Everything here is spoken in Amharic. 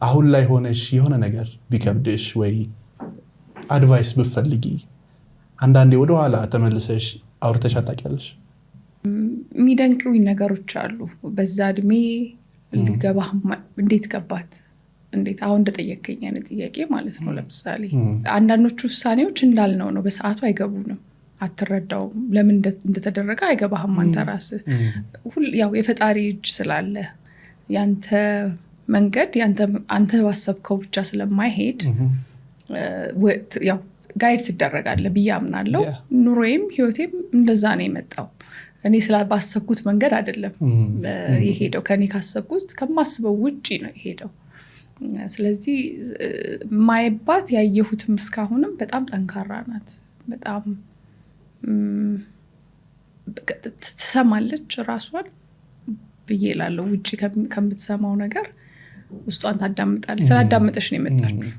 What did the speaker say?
አሁን ላይ ሆነሽ የሆነ ነገር ቢከብድሽ ወይ አድቫይስ ብፈልጊ አንዳንዴ ወደ ኋላ ተመልሰሽ አውርተሽ አታውቂያለሽ? የሚደንቁኝ ነገሮች አሉ። በዛ እድሜ ሊገባህ እንዴት ገባት እንዴት አሁን እንደጠየቀኝ አይነት ጥያቄ ማለት ነው። ለምሳሌ አንዳንዶቹ ውሳኔዎች እንዳልነው ነው፣ በሰዓቱ አይገቡንም፣ አትረዳውም፣ ለምን እንደተደረገ አይገባህም። አንተ ራስህ ያው የፈጣሪ እጅ ስላለ ያንተ መንገድ አንተ ባሰብከው ብቻ ስለማይሄድ ያው ጋይድ ትደረጋለህ ብዬ አምናለሁ። ኑሮዬም ህይወቴም እንደዛ ነው የመጣው። እኔ ስላባሰብኩት መንገድ አይደለም የሄደው፣ ከኔ ካሰብኩት ከማስበው ውጪ ነው የሄደው። ስለዚህ ማይባት ያየሁትም እስካሁንም በጣም ጠንካራ ናት። በጣም ትሰማለች ራሷን ብዬ እላለሁ። ውጪ ከምትሰማው ነገር ውስጧን ታዳምጣለች። ስላዳመጠች ነው የመጣችው።